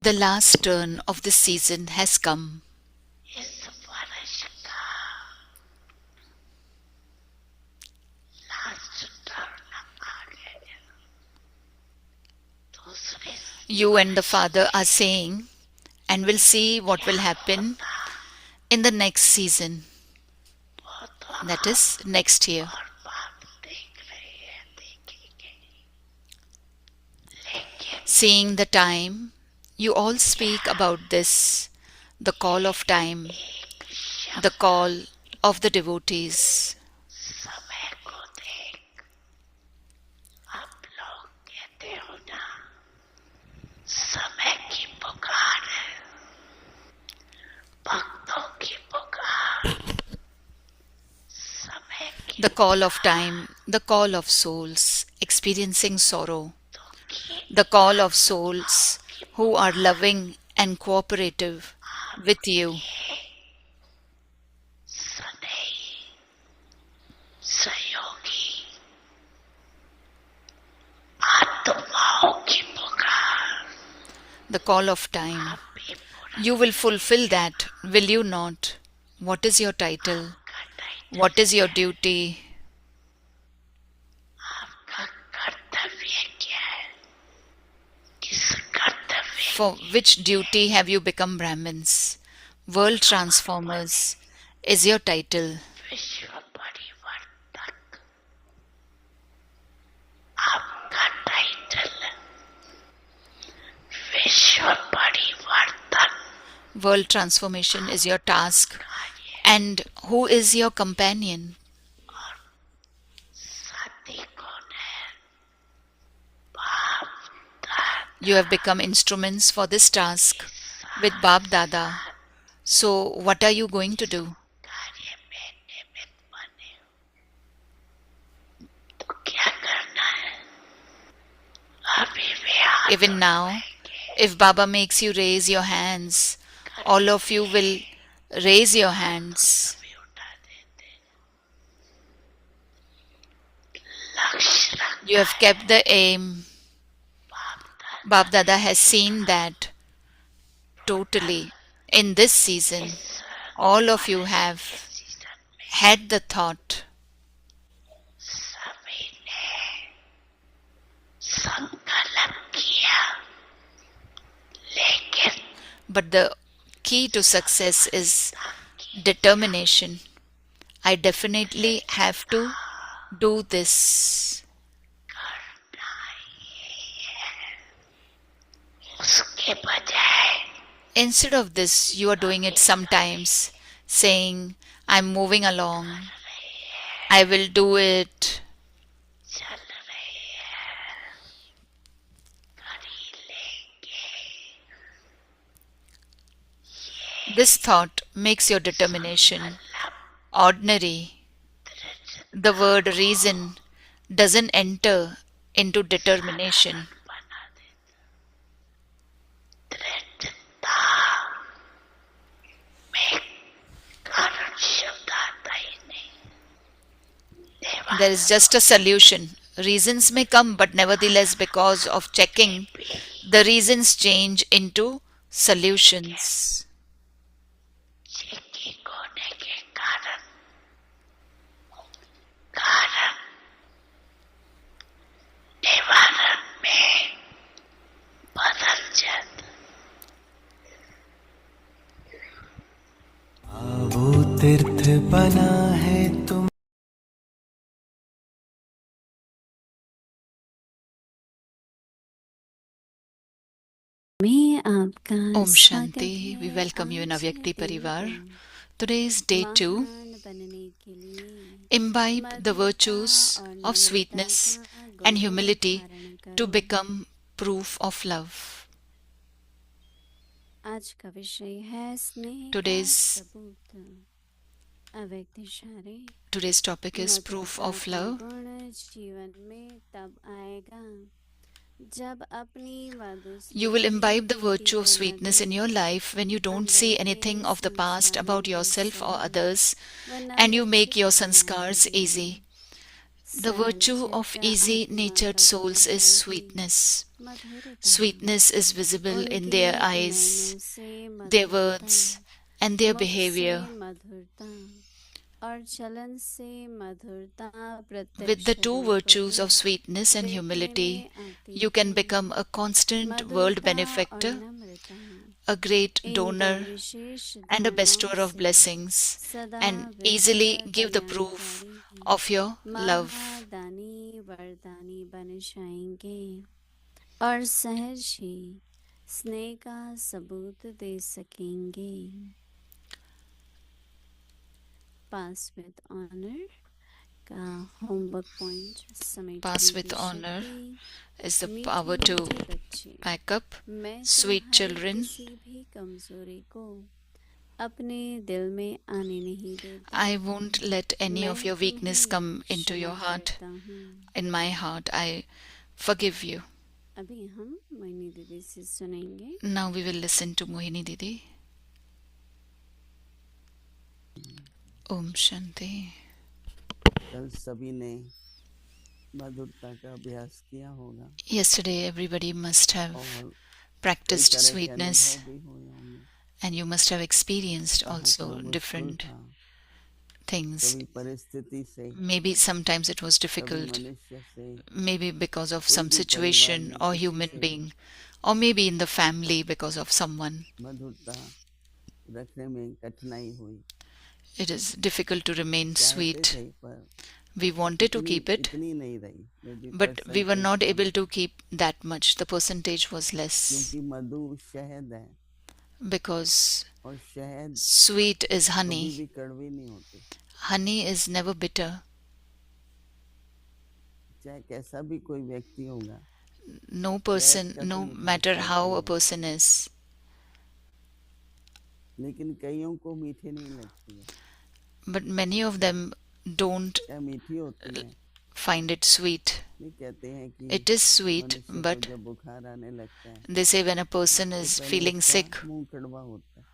The last turn of this season has come. इस वर्ष का लास्ट टर्न आ गया। दूसरे You and the Father are saying, and we'll see what will happen in the next season, वो तो that is, next year. और बात देख रहे हैं, देखेंगे। लेकिन Seeing the time, you all speak about this, the call of time, एक the शब्द call of the devotees. समय को देख आप लोग कहते हो ना, समय की पुकार है, भक्तों की पुकार, समय की The call of time, the call of souls experiencing sorrow, दुखी the call of souls who are loving and cooperative with you. सदैव सहयोगी आत्माओं की पुकार The call of time. भी पूरा You will fulfill that, will you not? What is your title? करना ही। What is your duty? आपका कर्तव्य क्या है? किस कर्तव्य For which duty have you become Brahmins? World transformers is your title. विश्व परिवर्तक आपका टाइटल, विश्व परिवर्तन World transformation is your task. And who is your companion? साथी कौन है? बाप दादा You have become instruments for this task with Bab Dada. So, what are you going to do? कार्य में निमित्त बने हो, तो क्या करना है? अभी वे हाथ Even now, if Baba makes you raise your hands, all of you will raise your hands. भी उठा देते। लक्ष्य रख You have kept the aim. बाप दादा Bab Dada has seen that totally. In this season, all of you have season में had the thought. सभी ने संकल्प किया, लेकिन But the key to success is determination. I definitely have to do this. करना ही है। उसके बजाय Instead of this, you are doing it sometimes, saying, I'm moving along, I will do it. चल रही है, कर ही लेंगे। This thought makes your determination ordinary. The word reason doesn't enter into determination. बना देता। दृढ़ता में कारण शब्द आता ही नहीं। There is just a solution. Reasons may come, but nevertheless, because of checking, the reasons change into solutions. Checking होने के कारण कारण निवारण में बदल जाता। वो तीर्थ बना है तुम में आपका Om स्वागत Shanti. है। We welcome you in आज Avyakti के Parivar. दिन Today is day 2. महान बनने के लिए Imbibe the मधुरता virtues और of नम्रता sweetness का and गुण humility धारण to करो। become proof of love. आज का विषय है स्नेह का Today's अव्यक्त इशारे। Today's topic is proof मधुरता of का love. गुण जीवन में तब आएगा जब अपनी मधुर You will imbibe the Smriti virtue of को sweetness in लगे your life when you don't see अंदर anything के of the past about संस्कारों को yourself or सही others व and you नम्र make your चित्त sanskars बनाए easy. रखें। The सरल virtue of चित्त easy आत्मा natured का souls गुण is है ही। sweetness. मधुरता Sweetness is visible in their उनके eyes, नैनों से their मधुरता words, and their मुख से behavior. मधुरता और चलन से मधुरता With the प्रत्यक्ष two रूप virtues of में sweetness and देखने humility, में आती you can है become a constant world मधुरता और benefactor, नम्रता a great इन दो donor, विशेष and a धर्मों bestower of से blessings, सदा and विरक्त easily give the proof कल्याणकारी of your love. महादानी वरदानी बन जाएंगे और सहज ही स्नेह का सबूत दे सकेंगे। पास विद ऑनर का होमवर्क पॉइंट समेटने Pass with की honor शक्ति। is the मीठे power to मीठे बच्चे, back up. मैं Sweet तुम्हारी children, किसी भी कमजोरी को अपने दिल में आने नहीं देता। I won't let any मैं of your weakness come तुम्हें into your क्षमा heart. करता हूँ। In my heart, I forgive you. अभी हम मोहिनी दीदी से सुनेंगे। Now we will listen to Mohini Didi. Om Shanti. कल सभी ने मधुरता का अभ्यास किया होगा Yesterday, everybody must have और practiced कई तरह के sweetness, अनुभव भी हुए होंगे। and you must have experienced कहाँ also कहाँ मुश्किल different था, things. कभी परिस्थिति से, Maybe sometimes it was कभी difficult, मनुष्य से, maybe because of कोई some भी situation परिवार में or किसी human से being, or maybe in the family because of someone. मधुरता रखने में कठिनाई हुई। It is difficult to remain चाहते sweet. थे पर We wanted to इतनी keep it, इतनी नहीं रही, maybe but we were not percentage able come, to keep that much. The percentage was less क्योंकि मधु शहद है because और शहद sweet is कभी honey. भी कड़वी नहीं होती। Honey is never bitter. चाहे कैसा भी कोई व्यक्ति होगा, No person, का तो no मिठास matter होती how a है, person is, लेकिन कईयों को मीठी नहीं लगती है। but many of them don't क्या मीठी होती है? find it sweet. नहीं, कहते हैं कि It is sweet, मनुष्य को but जब बुखार आने लगता है they say when a person तो is पहले feeling उसका sick, मुंह कड़वा होता है,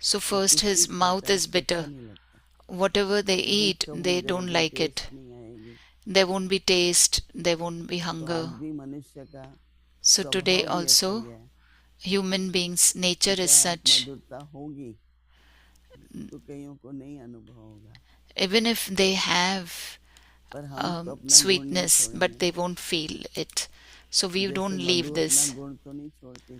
so वो first कुछ भी his खाता mouth है is अच्छा bitter. नहीं लगता, Whatever they भूख eat, कम हो they don't जाएगी, like it. टेस्ट नहीं आएगी। There won't be taste, there won't be तो आज hunger. भी मनुष्य का So today स्वभाव भी ऐसा also, ही है। human beings' nature is चाहे such. मधुरता होगी तो कईयों को नहीं अनुभव होगा, Even if they have पर हम तो अपना गुण नहीं sweetness, but छोड़ेंगे। they won't feel it. So we जैसे don't मधु leave अपना this. गुण तो नहीं छोड़ती,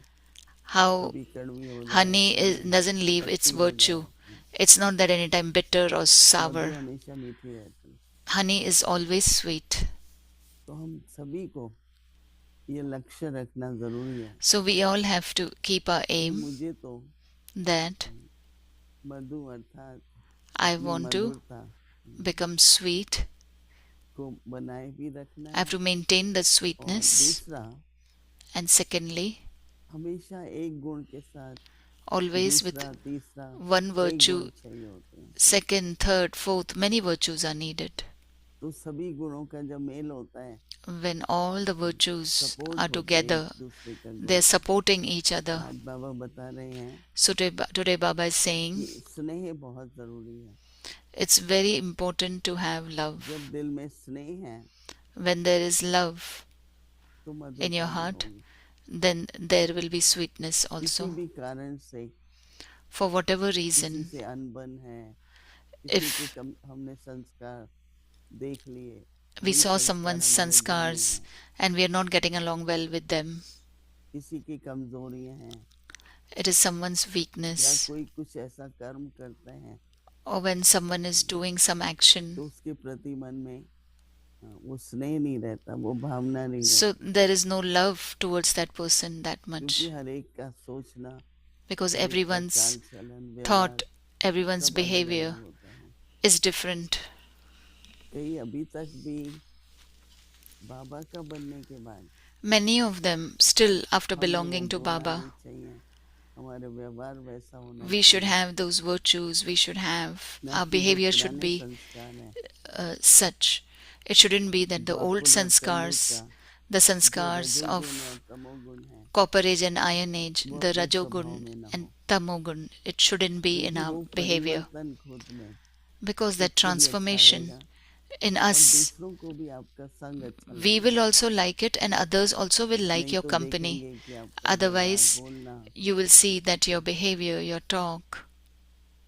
How कभी कड़वी हो जाए, honey कभी doesn't leave its खट्टी हो virtue. जाए, It's not that anytime bitter or Madhu sour. हमेशा मीठी रहती है। Honey is always sweet. तो हम सभी को ये लक्ष्य रखना जरूरी है So we all have to keep our कि aim मुझे तो that मधु अर्थात I ये want to मधुरता become sweet. को बनाए भी रखना I है। have to maintain the और sweetness. दूसरा, And secondly, हमेशा एक गुण के साथ always with दूसरा तीसरा one कई virtue, गुण चाहिए होते हैं। second, third, fourth, many virtues are needed. तो सभी गुणों का जब मेल होता है, When all the virtues support are होते हैं together, एक दूसरे का गुण। they're supporting each other. आज बाबा बता रहे हैं So today Baba is कि saying स्नेह बहुत जरूरी है। it's very important to have love. जब दिल में स्नेह है When there is love तो in मधुरता your भी heart, होगी। then there will be sweetness किसी also. भी कारण से For whatever किसी reason, से अनबन है, किसी if के हमने संस्कार देख लिए, we वही saw संस्कार someone's हमारे दिल में sanskars है, and we are not getting along well with them, किसी की कमजोरियां हैं, it is someone's या weakness, कोई कुछ ऐसा कर्म करते हैं or when someone is doing some तो action, उसके प्रति मन में वो स्नेह नहीं रहता, वो भावना नहीं रहती, so there is no love towards that person that क्योंकि much, हर एक का सोचना, because हर एक का everyone's चाल चलन thought, व्यवहार everyone's सब अलग अलग behavior होता है। is different. कई अभी तक भी बाबा का बनने के बाद Many of them still, after हमें belonging वो to गुण Baba, आने चाहिए, हमारे व्यवहार वैसा होना we should चाहिए। have those virtues, we should have, न our कि जो behavior should पुराने be संस्कार हैं, such. It shouldn't be that the Dwapar old और कलयुग sanskars, का the जो sanskars रजोगुण of और तमोगुण है, copper age and iron age, वो the अपने स्वभाव rajogun में न and हो, tamogun, it shouldn't be in क्योंकि our वो behavior, परिवर्तन खुद में because that उसको भी अच्छा transformation रहेगा, in और us. दूसरों को भी आपका संग अच्छा We will लगेगा। also like it, and others also will like नहीं your तो company. देखेंगे कि आपका व्यवहार, Otherwise, बोलना you will see that your behavior, your talk,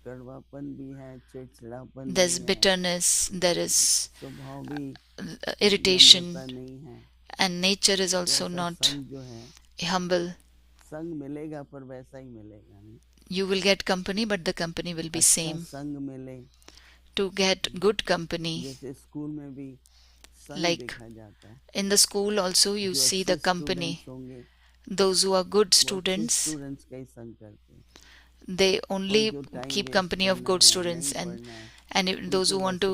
कड़वापन भी है, चिड़चिड़ापन there's भी है, bitterness, there is स्वभाव भी irritation, नम्रता नहीं है। and nature is तो also ऐसा not संग जो है, humble. संग मिलेगा पर वैसा ही मिलेगा नहीं। You will get company, but the company will be अच्छा same. संग मिले, To get good company, जैसे स्कूल में भी संग like देखा जाता है। in the school also you जो see अच्छे the company. स्टूडेंट्स होंगे Those who are good वो अच्छे students, स्टूडेंट्स का ही संग करते हैं, they और only जो time keep waste company of करना good है, students, नहीं and पढ़ना है, those उनको who want वैसे to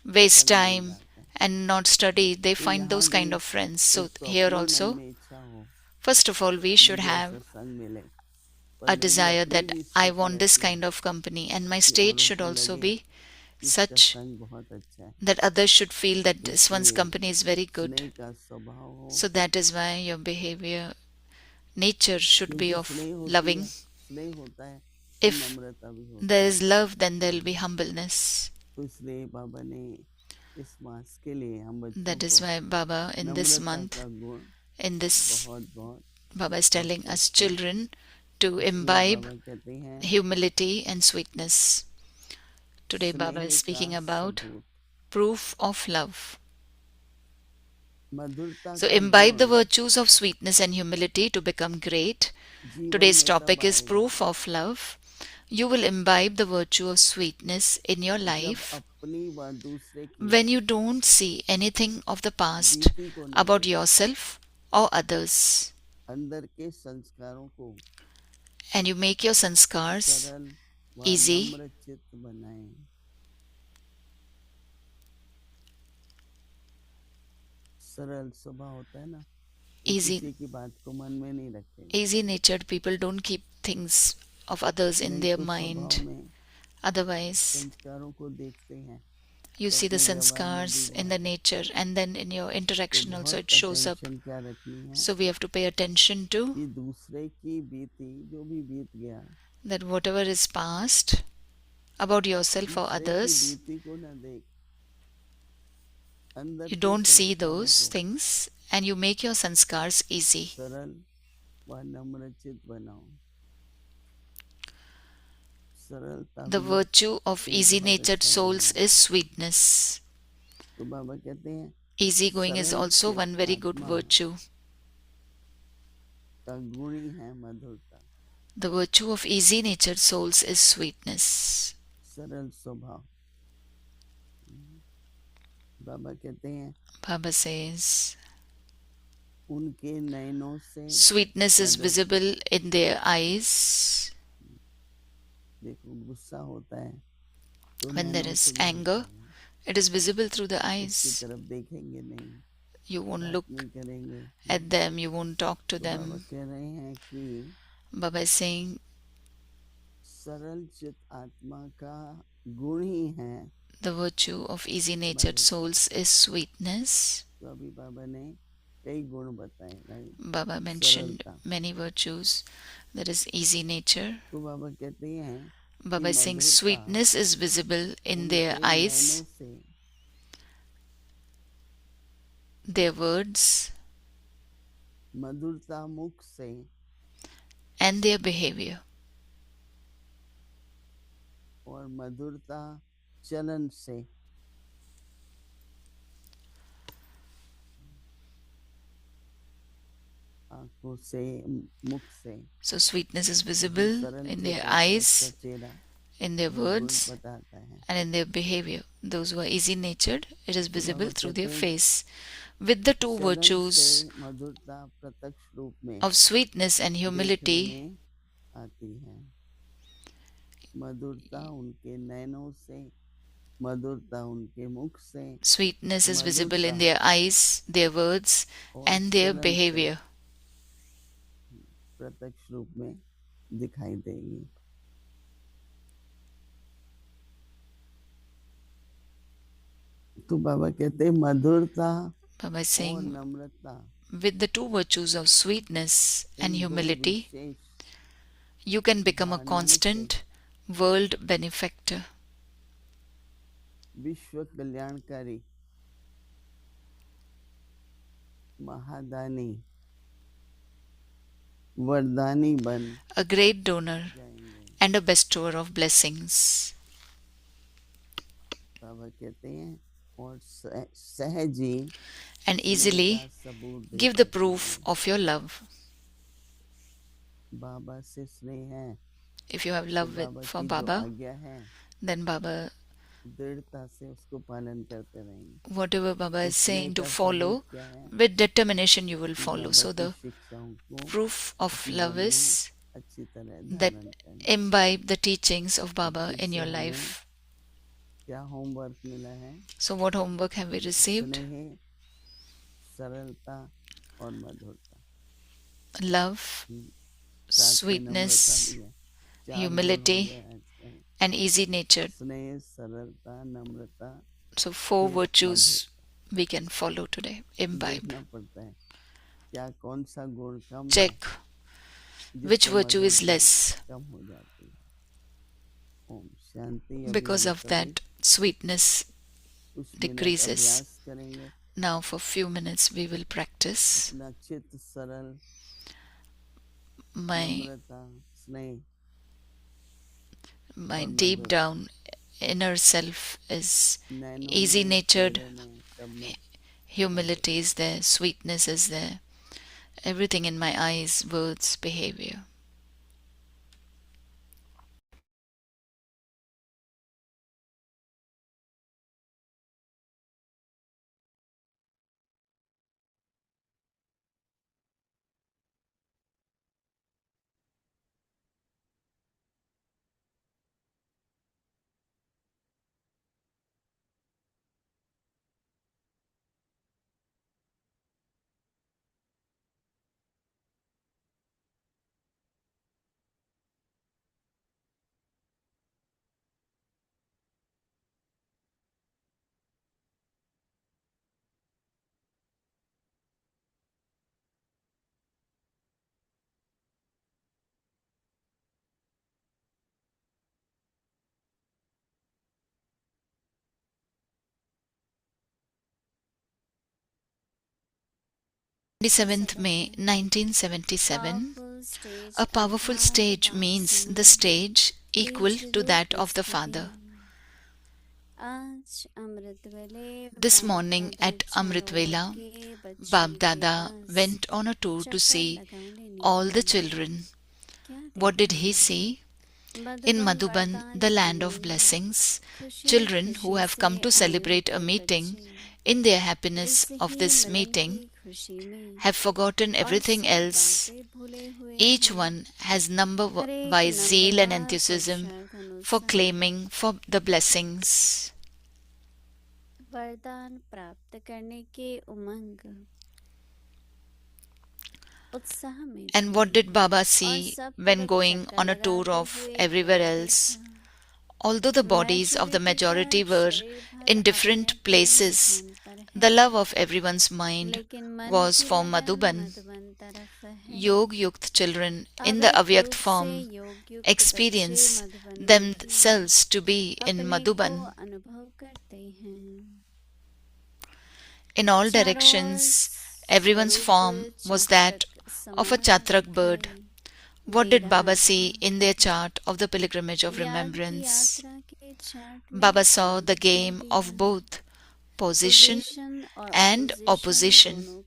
ही waste संग मिल time जाता है। and not study, they तो find यहाँ those भी kind of friends. So एक तो here अपने मन also, में इच्छा हो, first of all, we should मुझे have ऐसा संग मिले, a पर मेरी desire अपनी that भी I सोच want this रहती है kind of company, and my कि state औरों should को also लगे be कि इसका such संग बहुत अच्छा है, that others should feel that this one's इसलिए company is very good. स्नेह का स्वभाव हो। So that is why your behavior, nature should be क्योंकि of स्नेह होती loving. है, स्नेह होता है तो If नम्रता भी होती there है। is love, then there will be humbleness. तो इसलिए बाबा ने इस मास के लिए हम बच्चों That is को why Baba in this Namrata month, का गुण in this, बहुत बहुत Baba is telling us आवश्यक है। children to इसलिए imbibe बाबा कहते हैं humility and sweetness. Today Baba स्नेह is speaking का about सबूत, proof of love. मधुरता So का imbibe the गुण virtues of sweetness and humility to become great. जीवन Today's में तब topic is आएगा proof of love. You will imbibe the virtue of sweetness in your जब life अपनी व दूसरे की when you don't see anything of the past बीती को न about देख, yourself or others, अंदर के संस्कारों को and you make your sanskars सरल व easy, नम्र चित्त बनाएं। सरल स्वभाव होता है ना, वो easy, किसी की बात को मन में नहीं रखेंगे, easy-natured people don't keep things of others in नहीं their तो mind. स्वभाव में Otherwise, संस्कारों को देखते हैं you तो see the अपने व्यवहार में sanskars भी in है। the nature, and then in your तो interaction also बहुत it shows up. attention क्या रखनी है So we have to pay attention to कि दूसरे की बीती जो भी बीत गया, that whatever is past about yourself or दूसरे की others, बीती को न देख, अंदर you के don't see संस्कारों those को things, and you make your sanskars easy. सरल व नम्र चित्त बनाओ। सरलता The भी virtue of एक easy बहुत natured अच्छा souls गुण है। is sweetness. तो बाबा कहते हैं Easygoing is सरल also चित्त one very good आत्मा virtue. का गुण ही है मधुरता, The virtue of easy natured souls is sweetness. सरल स्वभाव। बाबा कहते हैं Baba says, उनके नयनों से sweetness is visible in their eyes. देखो गुस्सा होता है तो When there नैनों is से भी anger, होता है। it is visible through the उसकी eyes. तरफ देखेंगे नहीं, You won't बात look नहीं करेंगे। at them, you won't talk to तो बाबा them. कह रहे हैं कि Baba is saying सरल चित्त आत्मा का गुण ही है। the virtue of easy natured souls is sweetness. तो अभी बाबा ने कई गुण बताए, राइट? Baba mentioned सरलता। many virtues. There is easy nature. तो बाबा कहते हैं Baba is saying मधुरता sweetness is visible in their उनके eyes, नयनों से, their words, मधुरता मुख से, and their behavior. और मधुरता चलन से। आंखों से, मुख से। So sweetness is visible सरल in चित्त their आत्मा eyes, का चेहरा in their वो गुण words, बताता है। and in their behavior. Those who are easy natured, it is visible Baba through कहते their हैं, face. With the two चलन virtues से मधुरता प्रत्यक्ष रूप में of sweetness and humility, देखने में आती है। मधुरता उनके नयनों से, मधुरता उनके मुख से, sweetness is visible in मधुरता their eyes, their words, और and their चलन से behavior. प्रत्यक्ष रूप में दिखाई देगी। तो बाबा कहते हैं मधुरता Baba is और saying, Namrata with the two virtues of sweetness and इन दो humility, wishes you can become a धारणाओं से constant world benefactor. विश्व कल्याणकारी महादानी वरदानी बन a great donor जाएंगे। and a bestower of blessings. बाबा कहते हैं और सहज ही And स्नेह easily का सबूत दे give the सकते proof हैं। of your love. बाबा से स्नेह है If you have तो love बाबा for की जो Baba, आज्ञा है then Baba, दृढ़ता से उसको पालन करते रहेंगे। whatever Baba तो is स्नेह saying to का follow, सबूत क्या है with determination you will कि follow. बाबा So की the शिक्षाओं को proof of अपनों love में is अच्छी तरह that धारण करना। imbibe the teachings of तो Baba फिर in से your हमें life. क्या होमवर्क मिला है? So what homework have we received? स्नेह, सरलता और मधुरता। Love, साथ में नम्रता sweetness, भी है। 4 गुण हो humility, गए आजकल। and easy natured. स्नेह, सरलता, नम्रता, So 4 फिर virtues मधुरता। we can follow today. Imbibe. देखना पड़ता है क्या कौन सा गुण कम है Check which जिससे virtue is मधुरता less. कम हो जाती है। ओम शांति। अभी Because हम of सभी that, sweetness कुछ मिनट decreases. अभ्यास करेंगे। Now for few minutes we will practice. अपना चित्त सरल, My नम्रता, स्नेह और deep मधुरता। down inner self is Naino easy में, natured, चेहरे में, सब में humility is there, sweetness is there, everything in my eyes, words, behavior. May 1977, a powerful stage means the stage equal to that of the Father. This morning at Amrit Vela, Bab Dada went on a tour to see all the children. What did he see? In Madhuban, the land of blessings, children who have come to celebrate a meeting, in their happiness of this meeting, have forgotten everything else. Each one has number-wise zeal and enthusiasm for claiming for the blessings. वरदान प्राप्त करने के उमंग उत्साह में And what did Baba see when going on a tour of everywhere else? Although the bodies of the majority were in different places, the love of everyone's mind was for Madhuban. Yog Yukt children in the Avyakt form experience themselves to be in Madhuban. In all directions, everyone's form was that of a chatrak bird. What did Baba see in their chart of the pilgrimage of remembrance? Baba saw the game of both position and opposition.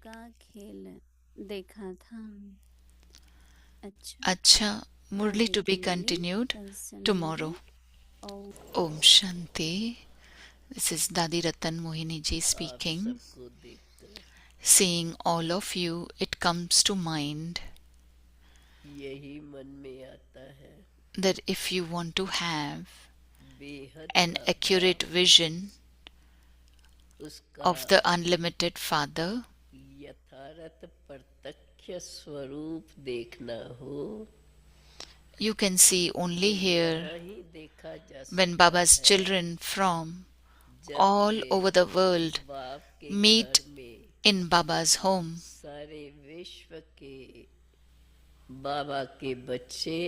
Acha, Murli to be continued tomorrow. Om Shanti. This is Dadi Ratan Mohini ji speaking. Seeing all of you, it comes to mind यही मन में आता है that if you want to have बेहद an accurate vision उसका of the unlimited Father, यथार्थ प्रत्यक्ष स्वरूप देखना हो you can see only here नहीं देखा जा when Baba's children from all over the world बाप के meet घर में in Baba's home. सारे विश्व के बाबा के बच्चे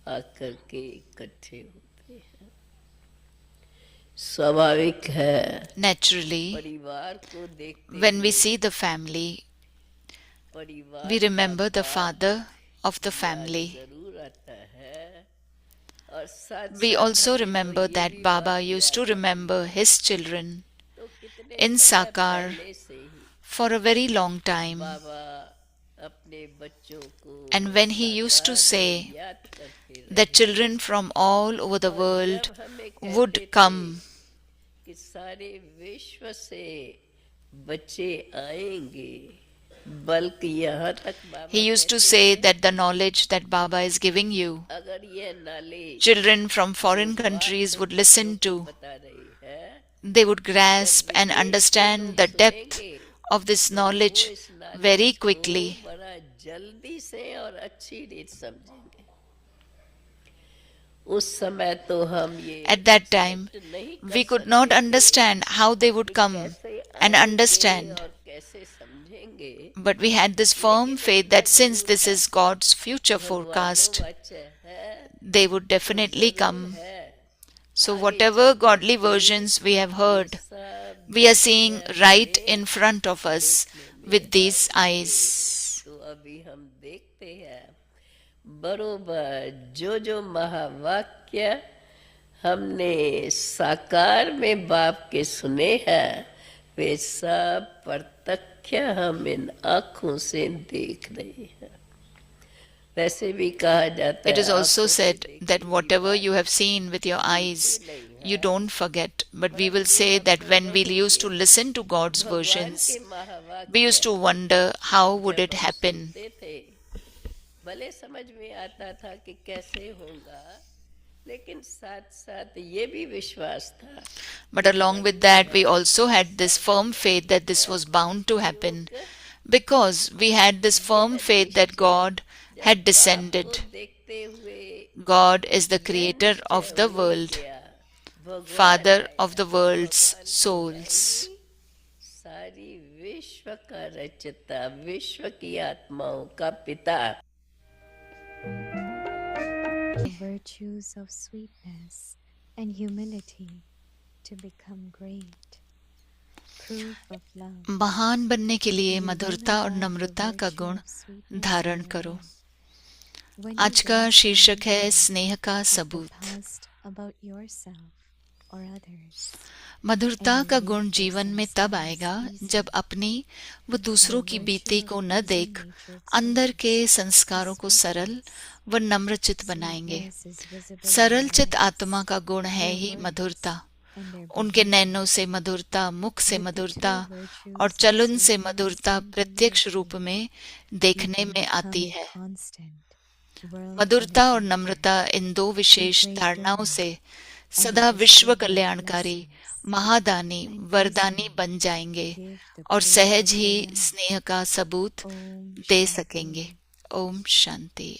आकर के इकट्ठे होते हैं स्वाभाविक है। Naturally, परिवार को देखते when we हुए see the family, परिवार we का remember the बाप father of the याद family. जरूर आता है, और साथ We साथ also हमें तो remember ये that भी Baba बात used to याद आती remember है। his children तो कितने in समय Sakar पहले से ही for a very long time. बाबा अपने बच्चों को And when he used to साकार में say याद करते that रहे, children from all over the और world जब हमें कहते would थे come, कि सारे विश्व से बच्चे आएंगे, बल्कि यहाँ तक बाबा he used to कहते say हैं, that the knowledge that Baba is giving you, अगर ये नॉलेज children from जो foreign बात countries would बच्चों listen को to, बता रही है, they would जब grasp and विदेश के understand लोग the depth सुनेंगे of this तो वो knowledge इस very नॉलेज को quickly. बड़ा जल्दी से और अच्छी रीत समझेंगे। उस समय तो हम ये At that time, एक्सपेक्ट नहीं कर we could सकते not थे understand how they would कि come कैसे and आएंगे understand. और कैसे समझेंगे, But we had this firm लेकिन faith इतना that since जरूर this था, is God's future forecast, भगवानोवाच्य है they would तो definitely जरूर come. है। So, आगे whatever चल godly करके versions we have ये heard, सब we are seeing दृश्य right हमें in front of us देखने में with these आएंगे। eyes. तो अभी हम देखते हैं बरोबर जो जो महावाक्य हमने साकार में बाप के सुने हैं, वे सब प्रत्यक्ष हम इन आँखों से देख रहे हैं। वैसे भी कहा जाता It है is also आँखों से said देखने that की whatever बात you have seen with your eyes, भूलती नहीं you है, don't forget. But we will परंतु say हम that when we Prabhu used to के listen to God's भगवान versions, के we used महावाक्य to wonder how would जब it हम happen. सुनते थे, भले समझ में आता था कि कैसे होगा, लेकिन साथ साथ ये भी विश्वास था But along with that, we also had this firm faith that this was bound to happen, because we had this firm faith that God had बाप को descended. देखते हुए God is the यह creator निश्चय of the हो world, गया, भगवान Father आया, of the world's भगवान की souls. आएगी, सारी विश्व का रचता, विश्व की आत्माओं का पिता। the virtues of sweetness and humility to become great. Proof of love. महान बनने के लिए You will मधुरता और have the नम्रता का virtue गुण of sweetness धारण in your करो. life. When you आज का don't शीर्षक है think स्नेह का of the सबूत. past about yourself or others. मधुरता का And you गुण live जीवन with में some तब sense आएगा easy. जब अपनी व दूसरों The की virtue बीती of को न pleasing देख nature अंदर के itself संस्कारों is को सरल sweetness. व नम्रचित बनाएंगे. Sweetness is visible in सरल their चित eyes, आत्मा का गुण है their ही words, मधुरता. and their उनके behavior. नैनों से मधुरता, मुख से With the मधुरता two virtues और of चलन से sweetness मधुरता and प्रत्यक्ष humility, रूप में you देखने can में आती become है. constant, world मधुरता और benefactor, नम्रता इन दो विशेष great धारणाओं giver, से and सदा with the विश्व silver कल्याणकारी, blessings, महादानी, like वरदानी easily बन जाएंगे give the और proof सहज of ही their love. स्नेह का सबूत Om दे Shanti. सकेंगे. ओम शांति.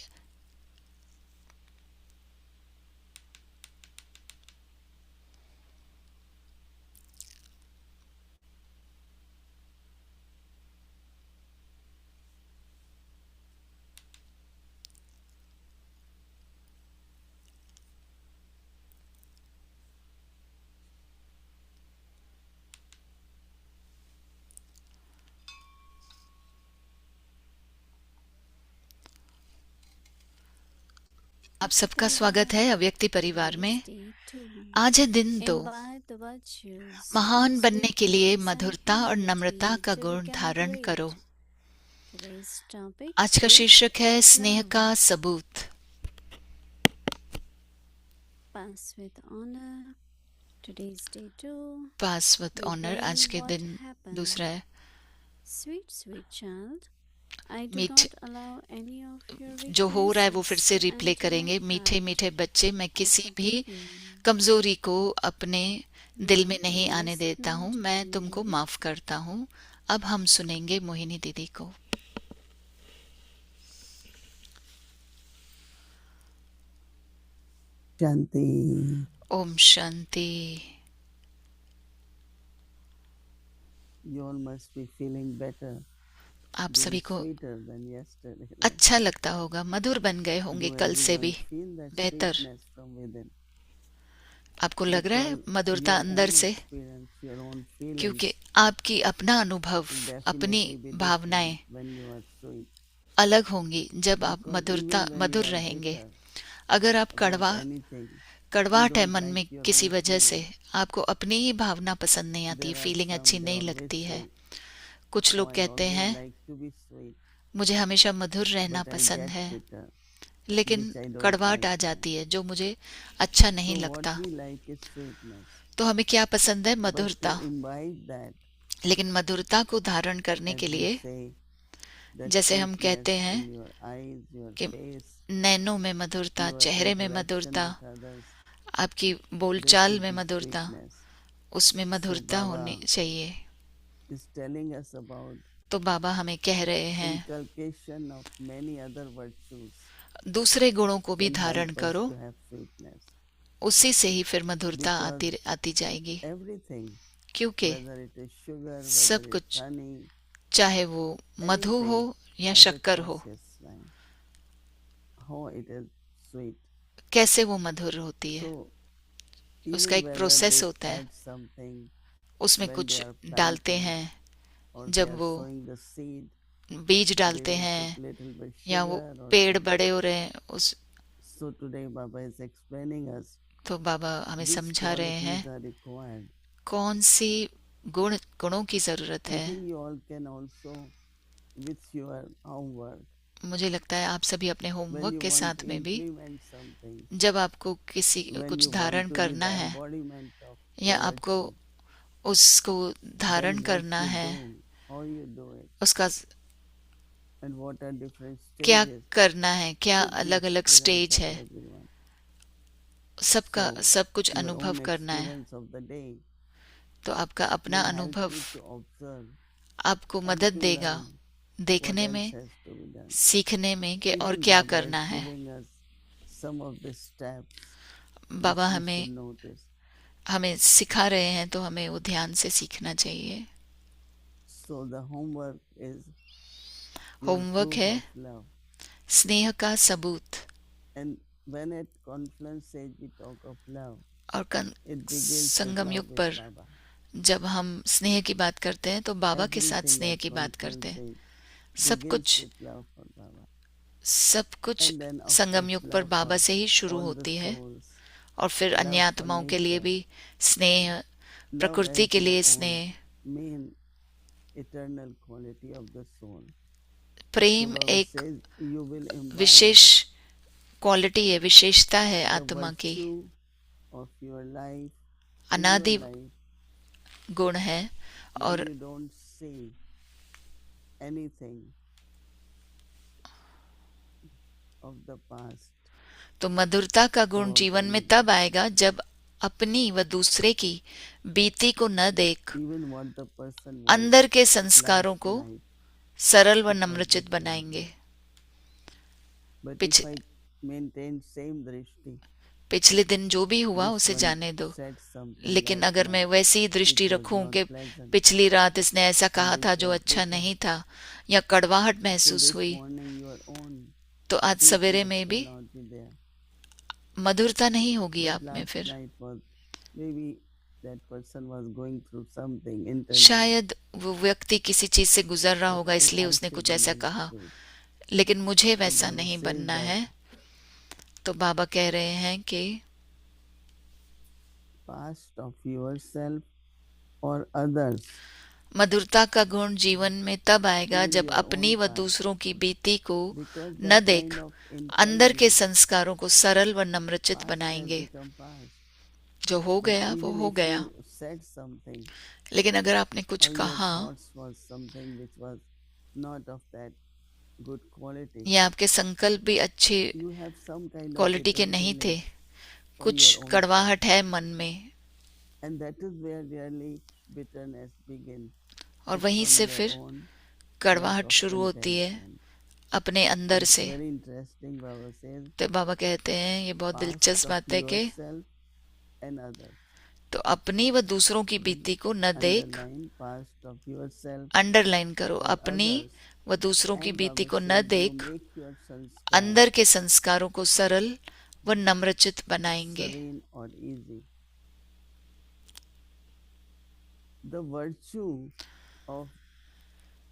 आप सबका स्वागत है अव्यक्ति परिवार में. आज है दिन 2. महान बनने के लिए मधुरता और नम्रता का गुण धारण करो. आज का शीर्षक है स्नेह का सबूत. पास विद ऑनर. आज के दिन दूसरा है. मीठ जो हो रहा है वो फिर से रिप्ले करेंगे. मीठे मीठे बच्चे, मैं किसी भी कमजोरी को अपने दिल में नहीं आने देता हूँ. मैं तुमको माफ करता हूँ. अब हम सुनेंगे मोहिनी दीदी को. शांति. Om Shanti. You all must be feeling better. आप सभी को Sweeter than yesterday. अच्छा लगता होगा. मधुर बन गए होंगे Do कल से भी everyone feel that बेहतर. sweetness from within? आपको लग रहा है because मधुरता your अंदर own से? experience, your own feelings क्योंकि आपकी अपना अनुभव, will अपनी definitely be भावनाएं different when you are sweet. अलग होंगी जब आप Because even when Madhur you are रहेंगे। bitter अगर आप about anything, you कड़वाहट है don't मन में like your किसी own वजह से, feeling. आपको अपनी ही भावना पसंद नहीं आती, There are फीलिंग अच्छी some, they नहीं always लगती है। say, कुछ oh, लोग I कहते always हैं like to be sweet, मुझे हमेशा मधुर रहना but I पसंद get है, bitter, लेकिन which I don't कड़वाहट आ like. जाती है जो मुझे अच्छा नहीं So लगता। what we like is sweetness. तो हमें क्या पसंद है? But to मधुरता। imbibe that, लेकिन मधुरता को धारण करने as के we लिए, say, that जैसे हम sweetness कहते हैं in your eyes, your कि face, नैनों में मधुरता, your चेहरे में interaction मधुरता, with others, आपकी there बोलचाल should में be मधुरता, sweetness. उसमें So मधुरता होनी Baba चाहिए। is telling us about तो बाबा हमें कह रहे हैं inculcation of many other virtues दूसरे गुणों को भी can धारण help us करो, to have sweetness. उसी से ही फिर मधुरता Because आती जाएगी। everything, क्योंकि whether it is sugar, सब whether it's कुछ, honey, चाहे वो मधु हो anything या has a शक्कर हो, process line. How it is sweet. कैसे वो मधुर होती है, So उसका even एक whether प्रोसेस they होता है। add something उसमें when they कुछ are डालते planting हैं, or they जब are वो sowing the seed, बीज they डालते will हैं put little bit या वो sugar or पेड़ something. बड़े हो रहे हैं उस, So today Baba is explaining us तो बाबा हमें which समझा रहे हैं qualities are required. कौन सी गुणों की जरूरत I है। think you all can also with your homework मुझे लगता है आप सभी अपने when होमवर्क you के want साथ to में भी, implement something, जब आपको when कुछ you धारण want to be करना the है embodiment of या the आपको virtue, उसको धारण then what करना you है, do, how you do it, उसका and what are different क्या stages करना है, क्या should be अलग अलग स्टेज experienced है, by everyone. सबका So सब कुछ your अनुभव own करना है। experience of the day तो आपका अपना will help अनुभव you to observe आपको and मदद to देगा learn देखने what में, else has to be done. सीखने में कि और Even क्या Baba is करना है। giving us some of the steps Baba which we should हमें notice. हमें सिखा रहे हैं तो हमें वो ध्यान से सीखना चाहिए। So the homework is your homework proof है of love. स्नेह का सबूत, And when at confluence stage we talk of love, और it begins with Sangam love युग with पर Baba. जब हम स्नेह की बात करते हैं तो बाबा के साथ Everything स्नेह at की बात confluence करते हैं। stage सब begins कुछ with love for Baba. सब कुछ And then of Sangam course युग पर love बाबा for से ही शुरू all the होती है, souls, और फिर अन्य love for आत्माओं के लिए nature, भी स्नेह, love प्रकृति as के your लिए own स्नेह, main eternal quality of the soul. So Prem Baba एक says you will imbibe विशेष क्वालिटी है, विशेषता है the आत्मा की, virtue of your life in your अनादि life गुण है। when और you don't see anything of the past. तो मधुरता का गुण about जीवन में any- तब आएगा जब अपनी व दूसरे की बीती को न देख even what the person was अंदर के संस्कारों last को night. सरल व नम्रचित बनाएंगे। But पिछ- if I maintain same drishti, पिछले दिन जो भी हुआ this उसे one जाने दो, said something लेकिन last अगर मैं night वैसी ही दृष्टि which was रखूं not कि pleasant. पिछली रात इसने ऐसा कहा Which था जो was अच्छा bitter. नहीं था या कड़वाहट So महसूस this हुई, morning your own तो आज सवेरे sweetness में भी will not be there. मधुरता नहीं होगी But आप में। last फिर night was maybe that person was going through something internally. शायद वो व्यक्ति किसी चीज से गुजर रहा होगा, But इसलिए I उसने should कुछ be ऐसा like कहा, sweet. लेकिन मुझे So वैसा Baba नहीं says बनना that है। तो बाबा कह रहे हैं कि past of yourself or others मधुरता का गुण जीवन में तब आएगा in जब your अपनी own व past. दूसरों की बीती को Because न that देख kind of अंदर के internally संस्कारों को सरल व नम्रचित past has बनाएंगे। become past. जो हो But गया वो even हो if गया, you said something लेकिन अगर आपने कुछ or your कहा thoughts was something which was not of that good quality, या आपके संकल्प भी अच्छे you have some kind of quality के bitter नहीं थे, feeling for कुछ your own कड़वाहट है मन में, self. And that is where really bitterness begins. और It's वहीं from से your फिर own lack कड़वाहट of शुरू होती है contention. अपने अंदर It's से। very interesting, Baba says, तो बाबा कहते हैं ये बहुत past दिलचस्प of बात है कि yourself and others. तो अपनी व दूसरों की बीती को न देख, Underline past of yourself underline करो, or अपनी others. व दूसरों की And बीती Baba को न says, you देख make your sanskar अंदर के संस्कारों को सरल व नम्रचित बनाएंगे। serene or easy. the virtue of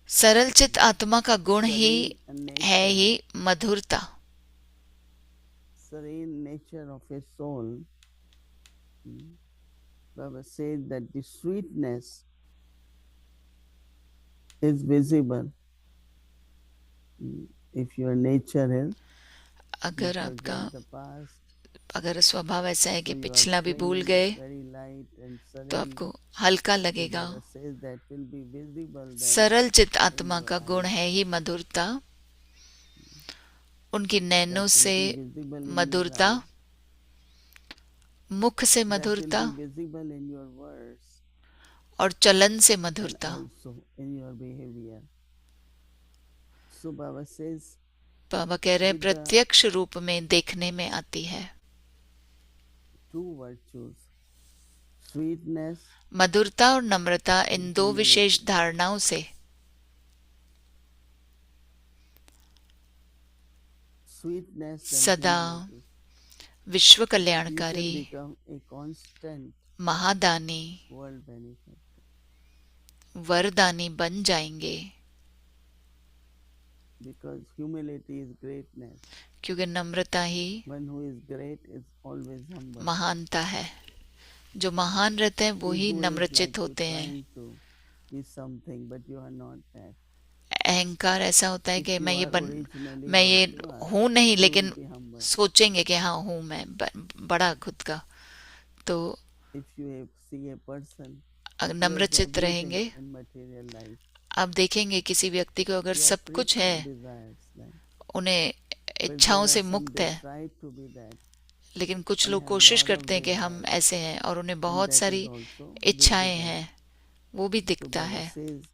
सरल चित आत्मा का गुण ही serene है nature, ही मधुरता। serene nature of a soul. Baba says that the sweetness is visible. If your nature is, you अगर आपका forget the past, अगर स्वभाव ऐसा है कि so you are पिछला भी भूल very, गए very light and तो serene. आपको हल्का So लगेगा। Baba says that will be visible then सरल चित in आत्मा your का गुण eyes. है ही मधुरता। उनकी That नैनों will से be visible in your मधुरता, eyes. मुख से That will मधुरता be visible in your words और चलन से and मधुरता। also in your behavior. So Baba says बाबा कह रहे हैं with the प्रत्यक्ष रूप में देखने में आती है। two virtues, sweetness मधुरता और नम्रता इन दो humility. विशेष धारणाओं से Sweetness and सदा humility, विश्व you can कल्याणकारी, become a constant Mahadani, world benefactor. वरदानी बन जाएंगे। Because humility is greatness. क्योंकि नम्रता ही One who is great is always humble. महानता है। जो महान रहते हैं वो ही Ego is नम्रचित like to होते हैं। trying to be something, but you are not that. अहंकार ऐसा होता है If कि you मैं ये are बन originally मैं ये what you are, हूँ नहीं, you will लेकिन be humble. सोचेंगे कि हाँ हूँ मैं बड़ा खुद का, तो If you see a person अगर who has नम्रचित everything रहेंगे, in material life, आप देखेंगे किसी व्यक्ति को अगर they are सब free कुछ from है, desires, like, उन्हें but there इच्छाओं are से some मुक्त they है, try to be that लेकिन कुछ and लोग have कोशिश lot of करते हैं कि हम desires, ऐसे हैं और उन्हें and बहुत that is सारी also इच्छाएं visible. हैं, वो भी So दिखता Baba है। says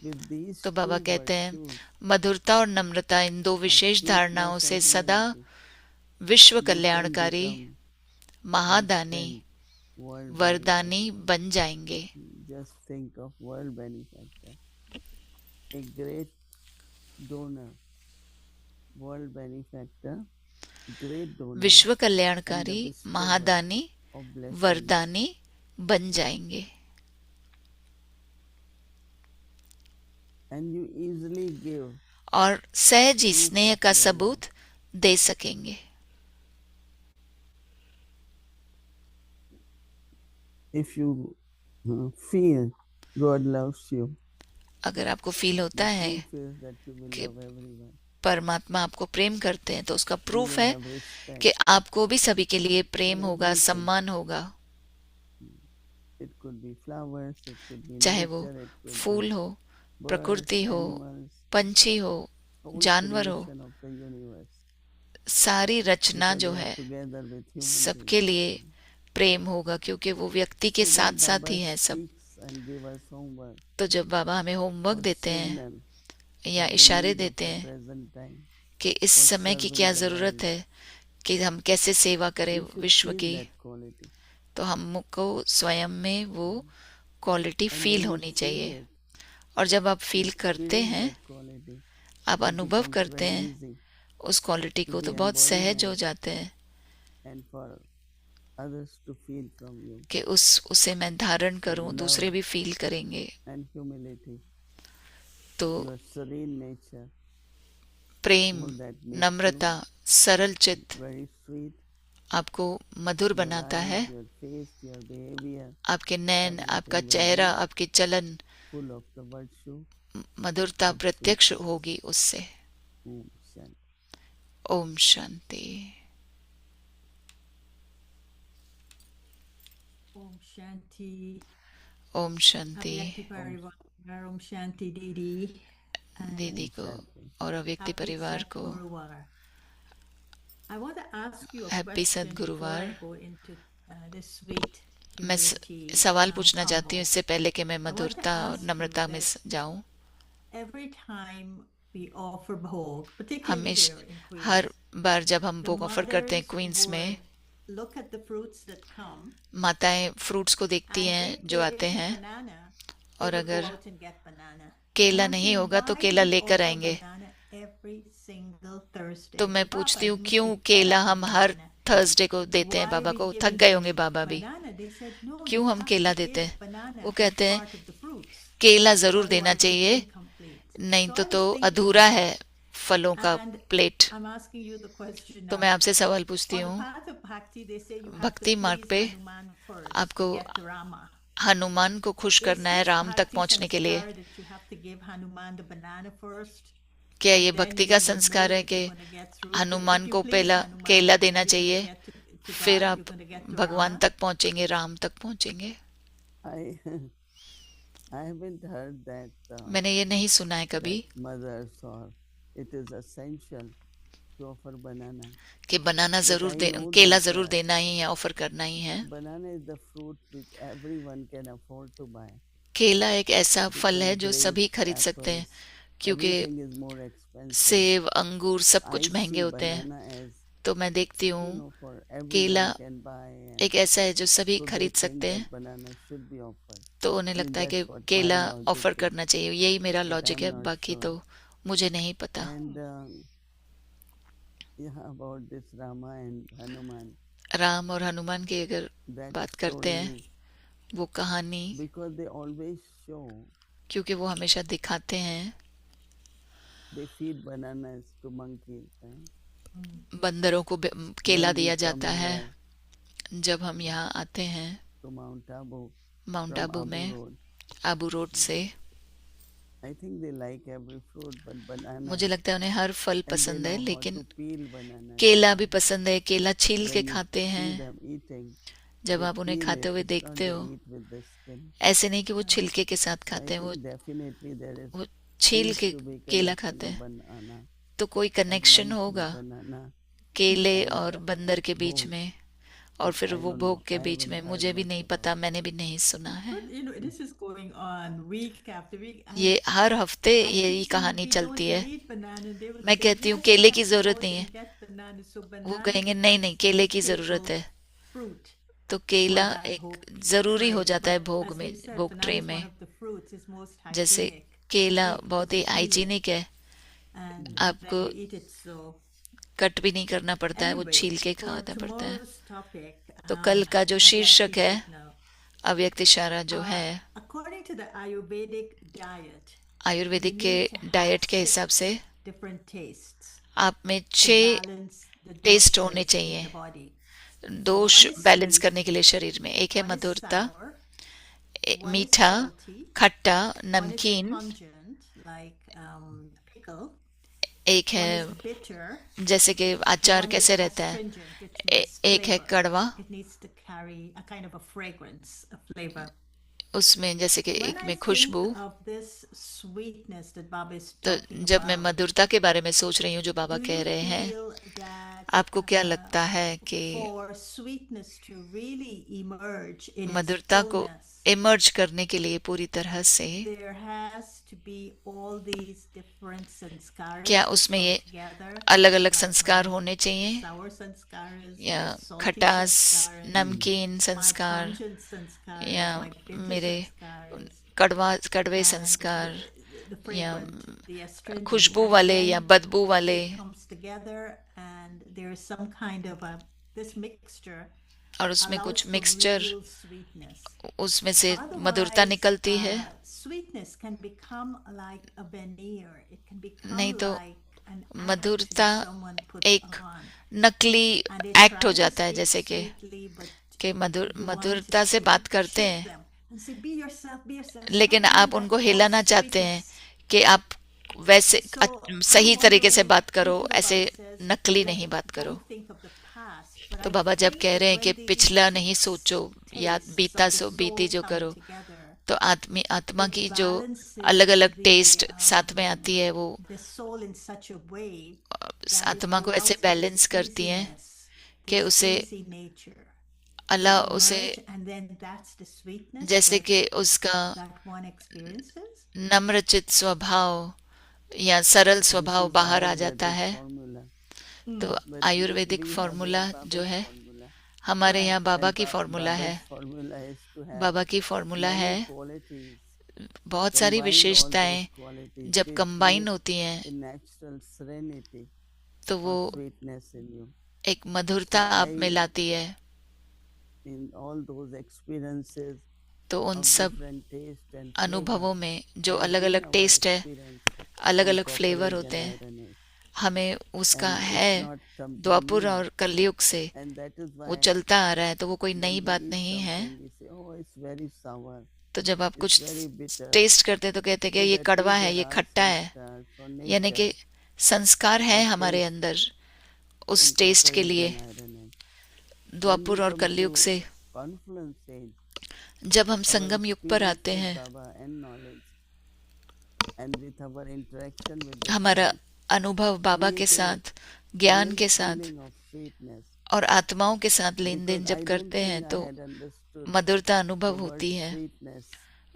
with these तो बाबा two कहते हैं virtues मधुरता और नम्रता इन दो of विशेष धारणाओं sweetness से and सदा humility, विश्व you can कल्याणकारी, become महादानी, constant world वरदानी benefactor. बन जाएंगे। Just think of world benefactor, a great donor, world benefactor, great donor, विश्व and the कल्याणकारी, bestower महादानी, of blessings. वरदानी बन जाएंगे। And you easily give और सहज ही proof स्नेह of का your love. सबूत दे सकेंगे। If you feel God loves you, अगर आपको फील होता the है proof is that you will कि love everyone. परमात्मा आपको प्रेम करते हैं, तो उसका You प्रूफ will है have respect. कि आपको भी सभी के लिए प्रेम होगा, सम्मान होगा। It could be flowers, it could be चाहे वो nature, it could fool be हो, birds, प्रकृति हो, animals, पंछी हो, whole जानवर हो, creation of the universe. सारी रचना Because जो they are है together with human सबके beings. लिए प्रेम होगा, क्योंकि वो व्यक्ति के So साथ when साथ Baba ही है सब। speaks and give us homework तो जब बाबा हमें होमवर्क or देते हैं signal या of the इशारे need of देते the हैं present time कि इस for समय की serving क्या the जरूरत world, है कि हम कैसे सेवा करें we should विश्व feel की, that quality. तो हमको स्वयं में वो quality And feel when you होनी feel चाहिए। it, और जब आप फील करते feeling हैं, that quality, आप it अनुभव becomes करते very हैं easy उस क्वालिटी to को, be तो बहुत सहज हो embodied जाते हैं and for others to feel from you. कि उसे मैं धारण करूं, love दूसरे भी फील करेंगे। And humility, तो your serene nature, Prem, all that makes नम्रता, सरल चित्त you very sweet. आपको मधुर Your बनाता है। eyes, your face, your behavior, आपके नैन, आपका everything will चेहरा, be आपके चलन, full of the virtue मधुरता of प्रत्यक्ष sweetness. होगी उससे। Om Shanti. Om Shanti. Om Shanti. Om Shanti Avyakti Parivar. Om Shanti Didi. And दीदी को और अव्यक्ति happy परिवार को Sadguruvar. I want to ask you a Happy question before Sadguruvar. I go into this sweet मैं humility, सवाल पूछना चाहती हूँ combo. इससे पहले कि मैं want to मधुरता और ask you नम्रता में that जाऊं। Every time we offer bhog, particularly हमेश here in Queens, हर बार जब हम the भोग ऑफर करते हैं mothers क्वींस में, would look at the fruits that come, माताएं फ्रूट्स को देखती and हैं if जो there आते isn't हैं, banana, और they would go अगर out and get banana. केला I'm नहीं saying, होगा तो why केला we लेकर offer आएंगे। banana every single Thursday? तो मैं Baba, पूछती हूँ you must क्यों be fed केला up हम with हर banana. थर्सडे को देते हैं Why बाबा we को, give थक it गए होंगे बाबा भी। banana they said, no, क्यों you हम have केला to देते give हैं? banana वो as कहते हैं part of the fruits. केला जरूर देना Otherwise, it's चाहिए, incomplete. नहीं So तो I was thinking अधूरा about है फलों का And plate. I'm asking you the question तो now. मैं आपसे सवाल पूछती On the हूँ, path of bhakti, they say you have to भक्ति मार्ग please पे Hanuman first आपको to get to Rama. Hanuman को खुश Is करना है this राम तक bhakti पहुंचने के लिए। sanskar that you have to give Hanuman the banana first? क्या ये And then भक्ति you का will know संस्कार है that कि you're going to get through. So Hanuman if you को please पहला Hanuman, केला देना you're going to चाहिए, get to फिर God, आप you're going to get to भगवान Rama. तक पहुंचेंगे, राम तक पहुंचेंगे? I I haven't heard that मैंने ये नहीं सुना है कभी that mothers or it is essential to offer banana. कि बनाना But जरूर I दे, know केला that जरूर देना ही है, ऑफर करना ही है। banana is the fruit which everyone can afford to buy. केला एक ऐसा फल है Because जो सभी grapes, खरीद सकते हैं, apples, क्योंकि everything is more expensive. सेब, अंगूर सब I कुछ महंगे see होते हैं। banana as तो मैं देखती you हूँ know for केला everyone can buy and एक ऐसा है जो सभी so they खरीद think सकते हैं, that banana should be offered. तो उन्हें I mean, लगता है कि that's what my केला logic ऑफर is, करना चाहिए। यही मेरा but लॉजिक I'm है, not बाकी sure. तो मुझे नहीं पता। And yeah, about this Rama and Hanuman, Ram और हनुमान की अगर that बात करते हैं, story, वो कहानी, because they always show क्योंकि वो हमेशा दिखाते हैं they feed bananas to monkeys. बंदरों को केला When we दिया come जाता है। here जब हम यहाँ आते हैं to Mount Abu mount from Abu Abu में, Road, आबू रोड से, I think they like every fruit but banana, मुझे लगता है उन्हें हर फल and they पसंद है, know how लेकिन to peel banana. केला भी पसंद है। केला छील के When you खाते see हैं। them eating, जब they आप उन्हें peel खाते it. हुए It's not देखते they हो, eat with the skin. ऐसे नहीं कि वो छिलके के साथ I खाते हैं, वो think definitely there is वो छील seems के to be केला connection खाते of हैं। banana तो कोई or कनेक्शन monkey होगा banana केले and और बंदर के बीच भोग. में, और फिर I वो don't भोग know. के I बीच haven't में। heard मुझे भी much नहीं about पता, मैंने भी नहीं सुना है। But you know, this is going on week after week. ये हर हफ्ते I यही keep saying कहानी we चलती don't है। need banana. They will मैं say, कहती हूँ yes, केले की yes, जरूरत go नहीं है, and get banana. So वो banana कहेंगे नहीं नहीं, becomes केले the की जरूरत staple है। fruit तो for केला that एक bhog जरूरी हो tray. जाता है But भोग as में, you said, भोग banana ट्रे is one में। of the fruits is most जैसे hygienic to केला eat बहुत ही because you peel it hygienic है, and then आपको you eat it. So cut भी नहीं करना पड़ता है, वो anyway, छील के for खाना पड़ता है। tomorrow's topic, तो कल का जो I'd like to शीर्षक है, sit now. अव्यक्त इशारा जो है, According to the Ayurvedic diet, Ayurvedic you के need to have डाइट के 6 हिसाब से different tastes आप में to 6 balance the टेस्ट होने doshas in चाहिए, the body. दोष One is बैलेंस sweet, करने के लिए शरीर में। एक है one is मधुरता, sour, one is मीठा, salty, खट्टा, one is नमकीन, pungent like pickle, एक one है is bitter, जैसे कि अचार one is कैसे रहता है, astringent, which means एक है flavor. कड़वा, It needs to carry a kind of a fragrance, a flavor. उसमें जैसे कि When एक I में think Khushboo. of this sweetness that Baba is तो talking जब मैं about, मधुरता के बारे में सोच रही हूँ जो बाबा do कह you रहे हैं, feel that आपको क्या लगता है कि for sweetness to really emerge in its मधुरता को fullness, इमर्ज करने के लिए पूरी तरह से there has to be all these different sanskaras क्या that उसमें come ये together, अलग अलग like संस्कार होने चाहिए, sour sanskaras, या like salty खटास, sanskaras, नमकीन my संस्कार, pungent sanskaras, या my bitter मेरे sanskaras, कड़वे and संस्कार, the या fragrant, the astringent, Khushboo and वाले या then बदबू वाले, it comes together and there is some kind of a this mixture और उसमें allows कुछ for मिक्सचर, real sweetness. उसमें से मधुरता Otherwise, निकलती है। sweetness can become like a veneer. It can become नहीं तो like an act मधुरता that someone puts एक on. नकली And they एक्ट हो try to जाता है, speak जैसे कि sweetly, but मधुरता से बात करते हैं, and say, be yourself, be yourself. लेकिन Stop आप doing उनको that हिलाना false चाहते हैं sweetness. कि आप वैसे So, सही I'm तरीके से wondering, बात करो, thinking about ऐसे this, नकली that नहीं बात करो। don't think of the past, but तो I बाबा जब think कह that रहे हैं कि when पिछला these नहीं सोचो, याद tastes बीता of the सो बीती soul जो come करो, together, तो आत्मा it की जो balances अलग अलग the, टेस्ट साथ में आती है, वो the soul in such a way that it आत्मा को ऐसे allows for बैलेंस this करती हैं easiness, कि this उसे easy nature अल्लाह to उसे, emerge, and then that's the sweetness जैसे that, कि उसका that one experiences. नम्रचित स्वभाव या सरल This स्वभाव is बाहर आ जाता Ayurvedic है। formula. तो But Ayurvedic we have formula Baba's जो है, formula. हमारे यहाँ बाबा And की फॉर्मूला है। Baba's formula is to have बाबा की फॉर्मूला है, many qualities, बहुत सारी combine all विशेषताएं those qualities, जब they कंबाइन create होती हैं, a natural serenity तो वो or sweetness in you. एक मधुरता आप में लाती है। in all those experiences तो उन of सब different taste and अनुभवों flavor, में जो has अलग been अलग our टेस्ट है, experience अलग in अलग फ्लेवर Copper Age होते and हैं, Iron Age. हमें उसका And it's है not something द्वापुर new. और कलयुग से And that is वो why चलता आ रहा है, तो वो कोई when नई we बात eat नहीं है। something, we say, oh, it's very sour, तो जब आप it's कुछ very bitter. टेस्ट करते हैं तो कहते हैं कि So ये that कड़वा means है, there ये are खट्टा है, sanskars or यानी कि nature संस्कार है that हमारे taste अंदर in उस टेस्ट Copper के Age लिए। and Iron Age. When we द्वापुर और come कलयुग to से confluence age, जब हम our संगम युग पर experience आते with हैं, Baba and knowledge and with our interaction with the हमारा souls, अनुभव बाबा के create a साथ, ज्ञान real के साथ feeling of sweetness. और आत्माओं के साथ लेन देन Because जब I don't करते think हैं I तो had understood मधुरता the अनुभव word होती है। sweetness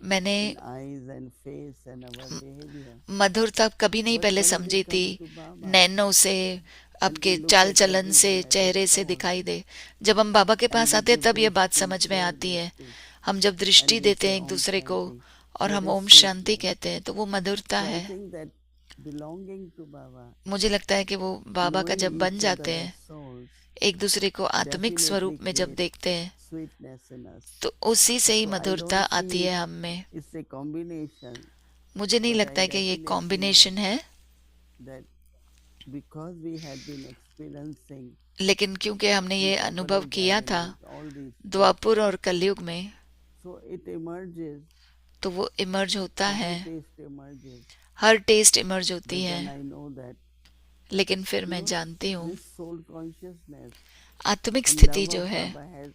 मैंने in eyes and face and our behavior. मधुरता कभी नहीं But पहले when we समझी थी, come to Baba नैनों से, and आपके we look चाल at चलन से, everyone as a चेहरे से soul दिखाई दे। जब हम बाबा के and पास we आते हैं give तब ये बात dristis, समझ में pure आती है। dristis, हम जब and दृष्टि we देते say हैं एक Om दूसरे को Shanti, और that हम is ओम शांति sweetness. कहते हैं, तो वो मधुरता So I है। think that belonging to Baba, मुझे लगता है कि वो बाबा का knowing जब बन each जाते other हैं, as souls, एक दूसरे को आत्मिक definitely स्वरूप में जब create देखते हैं, sweetness in us. तो उसी से ही So I मधुरता don't आती see है हम में। it's a combination, मुझे नहीं but I लगता है कि ये definitely know कॉम्बिनेशन है, that because we had been experiencing लेकिन क्योंकि हमने the ये Copper अनुभव Age, किया Iron था Age, all these things, द्वापुर और कलयुग में, so it emerges, तो वो इमर्ज होता every है, taste emerges. हर टेस्ट इमर्ज होती But है। then I know that लेकिन फिर you मैं know जानती हूँ this soul consciousness आत्मिक and स्थिति love जो of है Baba has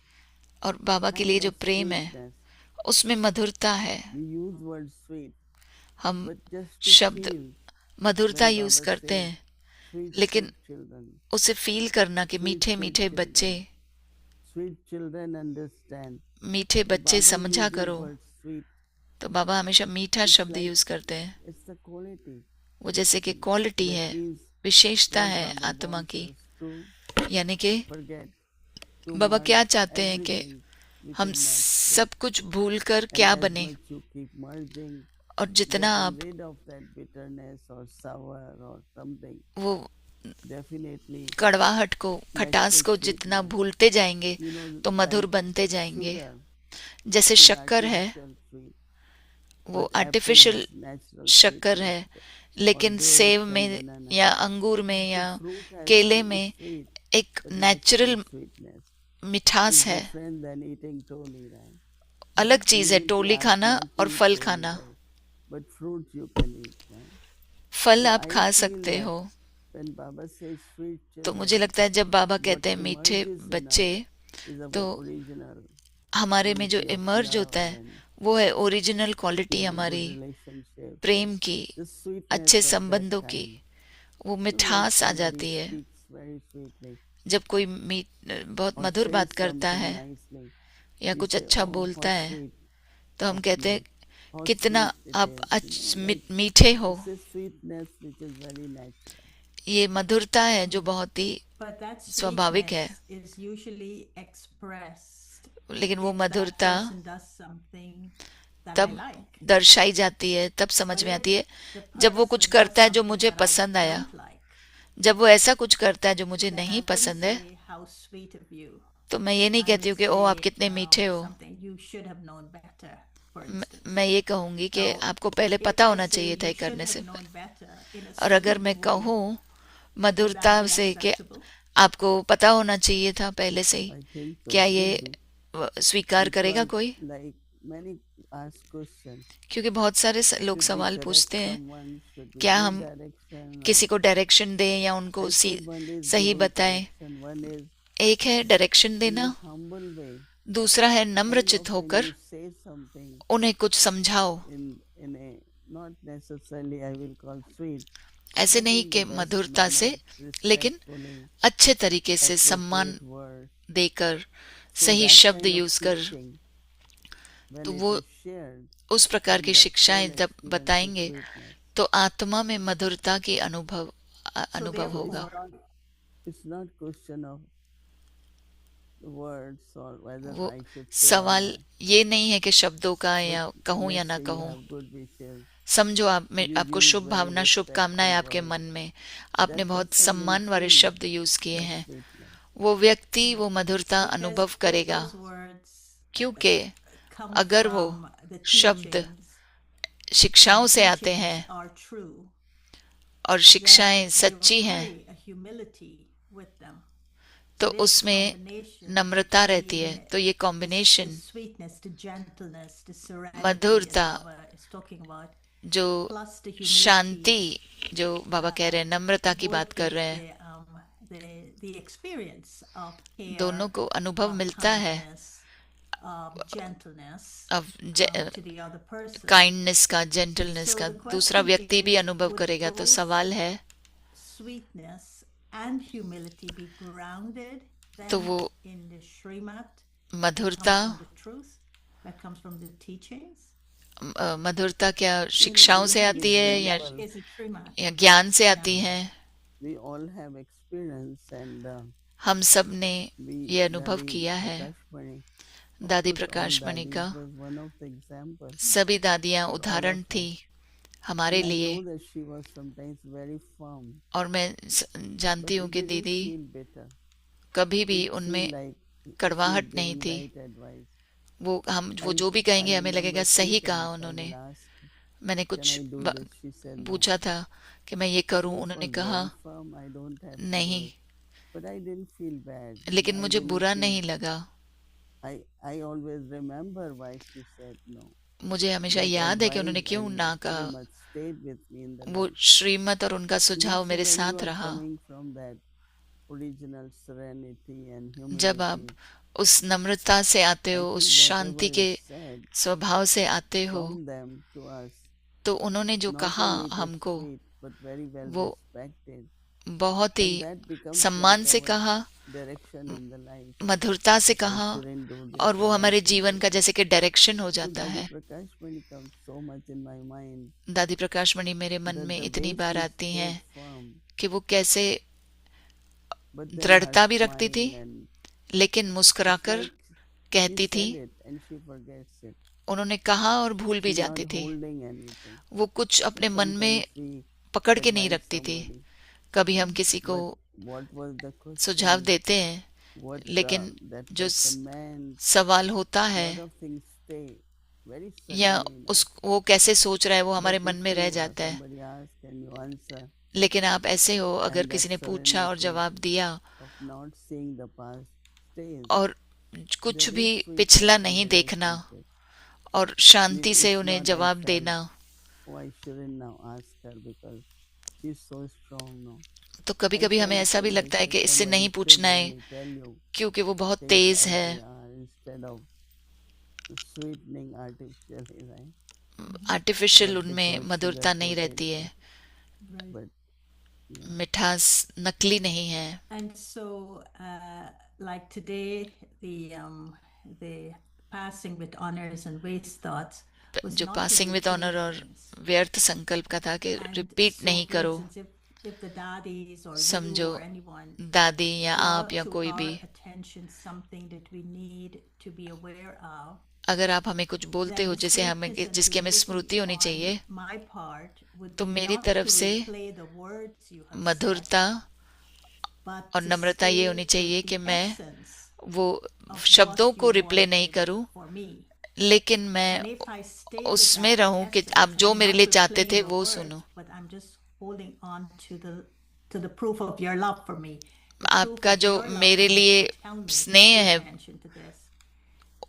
और बाबा के has लिए जो that प्रेम है, sweetness. उसमें मधुरता है। We use word sweet, हम but just to शब्द feel मधुरता when यूज Baba करते says हैं, sweet, लेकिन sweet children, उसे फील करना कि sweet, मीठे sweet मीठे बच्चे, children, sweet children understand. मीठे बच्चे Baba समझा uses करो, word sweet. तो बाबा हमेशा मीठा It's शब्द like यूज करते हैं। it's the quality. वो जैसे कि क्वालिटी That है, means विशेषता what है Baba आत्मा wants की। us to यानी कि forget, to बाबा merge क्या चाहते हैं कि everything which हम is not सब कुछ भूल कर and क्या as बने, much you keep merging, और जितना getting आप rid of that bitterness or sour or something, वो definitely कड़वाहट को, खटास को sweetness. जितना भूलते जाएंगे you know तो मधुर like बनते जाएंगे। sugar जैसे is शक्कर है, artificial sweet, वो but apple artificial has natural शक्कर है, sweetness. लेकिन Or grapes सेब and में banana. या अंगूर में या So fruit has केले to be में sweet, एक but नेचुरल natural sweetness मिठास is है। different than eating toli, right? अलग चीज है Even if Toli you are खाना और planting फल toli, खाना। right? But fruits you can eat, right? फल So आप I खा feel सकते that हो। when Baba says sweet तो children, मुझे लगता है जब बाबा कहते हैं what मीठे emerges in बच्चे, us is our तो original हमारे में जो quality of इमर्ज होता love है and वो है ओरिजिनल क्वालिटी good हमारी relationship, प्रेम की, the sweetness अच्छे of that संबंधों की, time. वो So when मिठास आ somebody जाती है। speaks very sweetly जब कोई बहुत or मधुर says बात करता something है nicely, या we कुछ say, अच्छा oh, बोलता how है, sweet तो हम of कहते you, हैं how कितना sweet it आप is, you know, like मीठे हो। it's a sweetness which is very natural. ये मधुरता है जो बहुत ही But that स्वाभाविक है, sweetness is usually expressed लेकिन वो if that मधुरता person does something that I तब like. दर्शाई जाती है, तब समझ But में if आती है the जब वो कुछ person does करता है जो something मुझे that I पसंद आया। don't like, जब वो ऐसा कुछ करता है जो मुझे then नहीं I wouldn't पसंद है, say how sweet of you. तो मैं ये नहीं I कहती would हूँ कि ओ आप say कितने मीठे हो। something you should have known better, for instance. मैं ये कहूंगी कि So आपको पहले if पता I होना say चाहिए था you ये should करने have से known पहले। better in a और अगर मैं sweet way, कहूँ would मधुरता that be से कि acceptable? आपको पता होना चाहिए था पहले से ही, I think so. क्या Should ये be. स्वीकार करेगा Because कोई? like many ask questions, क्योंकि बहुत सारे लोग should we सवाल correct पूछते हैं, someone, should we क्या give हम direction, or किसी को डायरेक्शन दें या उनको I think one is सही giving बताएं। correction, one is एक है डायरेक्शन in देना, a humble way. दूसरा है Kind नम्रचित of when होकर you say something उन्हें कुछ समझाओ। in a not necessarily I will call sweet, ऐसे but नहीं in कि the best मधुरता से, manner, लेकिन respectfully, अच्छे तरीके से सम्मान appropriate words. देकर So सही that शब्द kind of यूज कर, teaching, when तो it वो is shared, उस प्रकार then की that शिक्षाएं soul जब experiences बताएंगे sweetness. तो आत्मा में मधुरता की So अनुभव therefore, होगा। It's not question of words or whether वो I should say or सवाल not. ये नहीं है कि शब्दों का या But कहूँ या let's ना say you कहूँ। have good wishes, समझो you आपको use शुभ very भावना, शुभकामनाएं respectful आपके words. मन में, आपने That बहुत person will सम्मान वाले feel शब्द यूज किए that हैं, sweetness. वो व्यक्ति वो मधुरता because अनुभव if करेगा। those words क्योंकि come अगर वो from the शब्द teachings, शिक्षाओं से the आते teachings हैं are true, और then शिक्षाएं they will सच्ची हैं, carry a humility with them. तो This उसमें combination नम्रता रहती है। between तो ये the combination, sweetness, the gentleness, the serenity, as मधुरता, Baba is talking about, जो plus the शांति, humility, जो बाबा कह रहे हैं, नम्रता की would बात कर be रहे हैं, the experience of दोनों care, को अनुभव of मिलता है, kindness, of gentleness of to the other person. Kindness का, जेंटलनेस So का, the दूसरा question व्यक्ति भी is, अनुभव would करेगा। तो both सवाल है, sweetness and humility be grounded तो then वो in the Srimad that मधुरता, comes from the truth, that comes from the teachings? मधुरता क्या शिक्षाओं से आती है या Is it Srimad? ज्ञान से आती है? We all have experience, and हम सब ने we ये अनुभव Daddy किया है। Prakash Mani, of दादी course, all प्रकाश मणि daddies का was one of the examples. सभी दादियां for all उदाहरण of us. थी हमारे And I लिए, know that she was sometimes very firm. और मैं जानती But हूँ it कि didn't दीदी feel bitter. कभी भी It उनमें seemed like she was कड़वाहट नहीं giving थी। right advice. वो And जो भी I कहेंगे हमें remember लगेगा few सही times कहा I उन्होंने। will ask, मैंने can कुछ I do this? She said no. पूछा था कि मैं ये She करूं, was उन्होंने very कहा firm. I don't have to do नहीं, it. But I didn't feel bad. लेकिन I मुझे didn't बुरा feel- नहीं लगा। I always remember why she said no. मुझे हमेशा That याद है कि उन्होंने advice क्यों and ना कहा। pretty much stayed with me in the वो life. श्रीमत और उनका सुझाव And मेरे also when साथ you are रहा। coming from that original serenity and जब आप humility, उस नम्रता से आते I हो, think उस शांति whatever के is said स्वभाव से आते हो, from them to us, तो उन्होंने जो not कहा only it is हमको sweet but very well वो respected, बहुत ही and that becomes सम्मान like से our कहा, direction in the life. मधुरता से I कहा, shouldn't do this, और वो I हमारे have to जीवन do का this. जैसे कि डायरेक्शन हो So जाता Daddy है। Prakash Mani comes so much in my mind दादी प्रकाश मणि मेरे मन that में the इतनी way बार she आती stayed हैं firm, कि वो कैसे but then her दृढ़ता भी रखती थी, smile and लेकिन it's मुस्कुराकर like कहती she थी। said it and she forgets it. उन्होंने कहा और भूल भी She's जाती not थी। holding anything. वो कुछ अपने मन में Sometimes we पकड़ के नहीं advise रखती थी। somebody, कभी हम किसी को but what was the सुझाव question? देते हैं, What लेकिन that जो person meant, सवाल होता है lot of things stay very या suddenly in us. वो कैसे सोच रहा है वो हमारे But मन if में रह you, जाता है। somebody asks, can you answer? लेकिन आप ऐसे हो, अगर And किसी that ने पूछा और serenity जवाब दिया of not seeing the past stays. और कुछ That भी is sweet पिछला in नहीं the देखना relationship. और शांति से It's उन्हें not I जवाब felt, देना, oh, I shouldn't now ask her because she's so strong now. तो कभी I कभी हमें felt ऐसा भी I लगता है should कि इससे somebody नहीं should पूछना है really tell you क्योंकि वो बहुत things तेज as है। they are instead of sweetening artificially, right? Artificial But उनमें because मधुरता नहीं sugar-coated, रहती है, but मिठास नकली नहीं है। And so, like today, the passing with honors and waste thoughts was जो not to passing with repeat honour और things. व्यर्थ संकल्प का था कि And रिपीट so, नहीं for करो। instance, if the daddies or you समझो, or anyone दादी या आप brought या to कोई our भी attention something that we need to be aware of, अगर आप हमें कुछ बोलते then हो the जिसे हमें sweetness and जिसकी हमें humility स्मृति होनी on चाहिए, my part would तो be मेरी not तरफ to से replay the words you have said, मधुरता but और to नम्रता ये stay होनी with चाहिए the कि मैं essence वो of शब्दों what को you रिप्ले नहीं wanted करूं, for me. लेकिन And मैं if I stay with उसमें that रहूं कि essence आप जो and मेरे not लिए चाहते replaying थे the वो words, सुनो। but I'm just holding on to the proof of your love for me. The proof आपका of जो your love मेरे for me लिए to tell me to स्नेह pay है attention to this.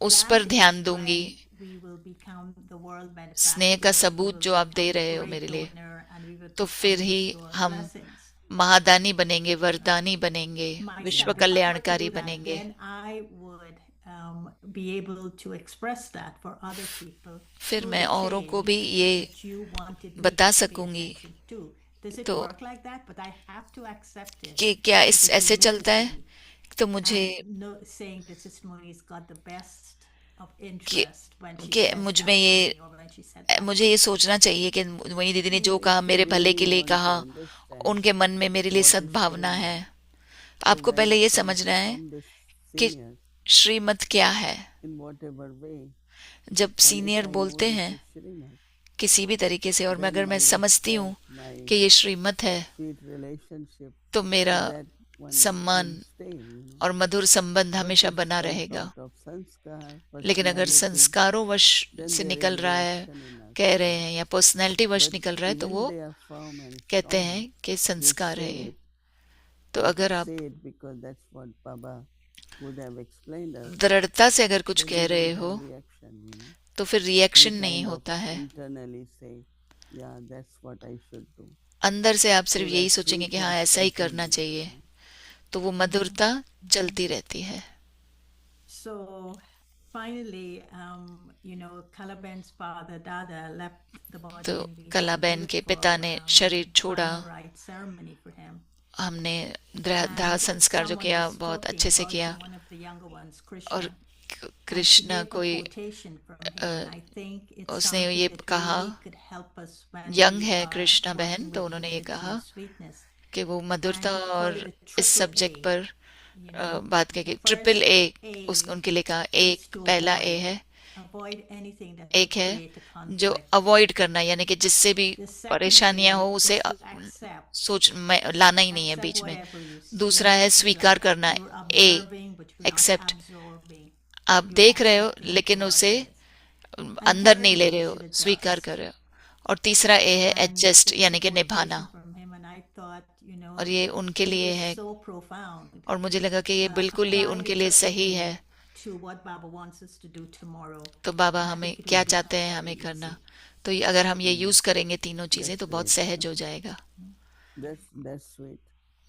उस That पर is ध्यान दूंगी। when we will become the world स्नेह का manufacturer, we सबूत will जो आप दे become रहे the हो great मेरे लिए, donor, and we will तो become फिर the ही bestower of हम blessings. महादानी बनेंगे, वरदानी बनेंगे, Myself, विश्व if I were to कल्याणकारी do that, बनेंगे। then I would be able to express that for other people फिर through मैं the औरों को भी change ये that you wanted me बता to pay सकूंगी attention to. Does it तो work like that? But I have to accept it कि क्या with इस the ऐसे चलता है, humility तो मुझे and no, saying that testimony's got the best of कि interest when she कि says मुझ that में to ये me or when she said that. मुझे ये सोचना चाहिए कि वही दीदी ने जो कहा मेरे if you भले के really लिए want to कहा, understand उनके मन में मेरे लिए what is सद्भावना Srimad, है। so आपको when पहले it ये comes समझना है from the कि seniors, श्रीमत क्या है। in whatever way, जब and if senior I know बोलते this हैं is Srimad, किसी भी तरीके से, और then अगर मैं my समझती हूँ respect, my कि ये श्रीमत है, sweet relationship तो मेरा that one सम्मान will stay, you know. और मधुर संबंध But हमेशा if बना it comes रहेगा। out of sanskar, लेकिन अगर personality, संस्कारों वश then से there निकल is रहा है, reaction in us. कह रहे हैं, या पर्सनैलिटी वश But निकल रहा है, तो when वो they are firm and कहते strong, हैं कि they संस्कार है say ये। it. तो They अगर आप say it because that's what Baba would have explained us. दृढ़ता से अगर कुछ Then कह we रहे don't हो have reaction, you know. तो फिर We रिएक्शन नहीं kind of होता है। internally say, yeah, that's what I should do. अंदर से आप So सिर्फ यही that सोचेंगे कि हाँ sweetness ऐसा ही करना continues, चाहिए, you know. तो वो मधुरता चलती रहती है। So finally, Kalaben's father, Dada, left the body तो and we had a Kalaben के पिता ने beautiful, शरीर छोड़ा। final rite ceremony for him. हमने दाह And संस्कार जो someone किया was बहुत talking अच्छे से about किया, one of the younger ones, और Krishna. And she Krishna gave a कोई quotation from him, and I think it's उसने something ये that कहा, really could help us when young we है are कृष्णा working बहन, तो with उन्होंने ये unity कहा and sweetness. कि वो मधुरता And he और called it इस triple सब्जेक्ट A. पर You know, बात करेंगे। the triple first A A उस उनके लिए कहा। is एक to पहला ए avoid. है, Avoid anything that एक would है create a जो conflict. अवॉइड करना, यानी कि जिससे भी The second परेशानियां A हो उसे is to accept. लाना ही नहीं है Accept बीच में। whatever you दूसरा see, है स्वीकार like करना, you're a observing, but you're not accept, absorbing. आप You're देख रहे हो accepting लेकिन for what उसे it is. And अंदर नहीं ले thirdly, रहे we हो, should स्वीकार कर adjust. रहे हो। और तीसरा ए है And adjust, this is a यानी कि निभाना। quotation from him, and I thought, और ये उनके it लिए is है, so profound. और मुझे लगा कि ये बिल्कुल ही Apply उनके it लिए for सही today है। to what Baba wants us to do tomorrow. तो बाबा And I हमें think it क्या will चाहते become हैं very हमें करना, easy. तो ये अगर हम ये यूज करेंगे तीनों चीजें तो That's बहुत great. सहज हो जाएगा। That's sweet.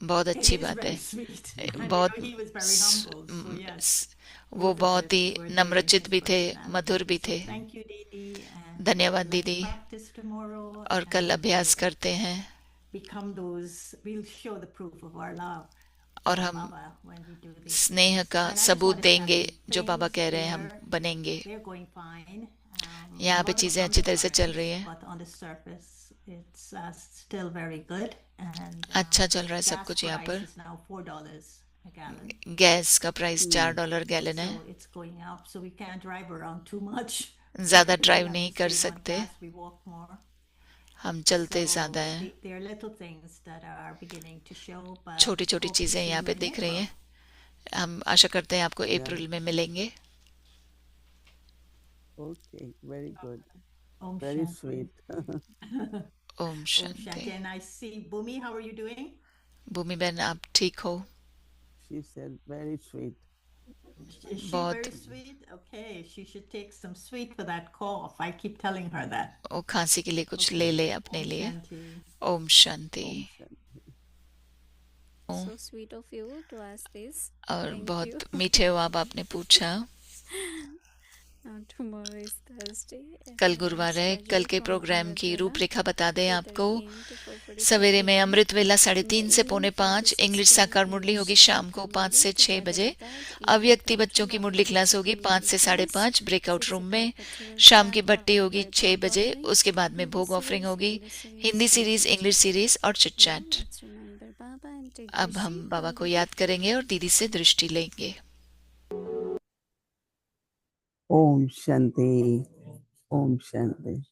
बहुत It अच्छी is बात very है। sweet. And बहुत he was very humble. So yes, वो both of बहुत this he were there in नम्रचित his भी थे, personality. मधुर भी So थे। thank you, Didi, and धन्यवाद let's दीदी। practice tomorrow और कल and अभ्यास करते हैं, become those. We'll show the proof of our love और for हम Baba when we do these स्नेह things. का And I just सबूत want to tell देंगे, you, जो बाबा things कह रहे हैं हम there, बनेंगे। they're going fine. यहाँ पे Not चीजें on अच्छी the तरह से चल surface, रही हैं, but on the surface, it's still very good. And अच्छा चल रहा है सब gas कुछ यहाँ price पर। is now $4 a gallon. Gas का प्राइस $4 गैलन है। So it's going up. So we can't drive around too much. ज्यादा We ड्राइव have नहीं to कर save on सकते, gas. We walk more. हम चलते So ज्यादा हैं। there are little things that are beginning to show. But छोटी छोटी hope to चीजें see यहाँ you पे in दिख रही April. हैं। हम आशा करते हैं आपको अप्रैल में मिलेंगे। Okay, very good. Om Very Shanti. sweet. Om Om Shanti. Shanti. And I see Bhumi, how are you doing? भूमि बहन आप ठीक हो? She said very sweet. Is she बहुत- very sweet? Okay, she should take some sweet for that cough. I keep telling her that. वो खांसी के लिए कुछ ले ले अपने Om लिए। Shanti. Om Shanti. So sweet of you to ask this. और Thank बहुत you. मीठे हो आप, आपने पूछा। Tomorrow is Thursday. कल गुरुवार है, Schedule कल के from प्रोग्राम की Amrit Vela, रूपरेखा बता दें 3:30 आपको। AM to 4:45 सवेरे में PM. अमृत वेला 3:30 से In the पौने evening from 5, 6 इंग्लिश PM साकार मुरली English होगी शाम को साकार 5 से मुरली, 6 तो बजे। ज़्यादा बता, अव्यक्ति evening बच्चों की culture मुरली of क्लास होगी 6 5 से PM 5:30, ब्रेकआउट 6 रूम में। o'clock शाम की festival बट्टी होगी breakout 6 बजे, offering, उसके बाद में Hindi भोग ऑफरिंग series, होगी। English series, Hindi series, English series और chit Now chat. let's remember Baba and take अब हम Rishi बाबा from को the याद करेंगे और दीदी से दृष्टि लेंगे। Om Shanti. Om Shanti.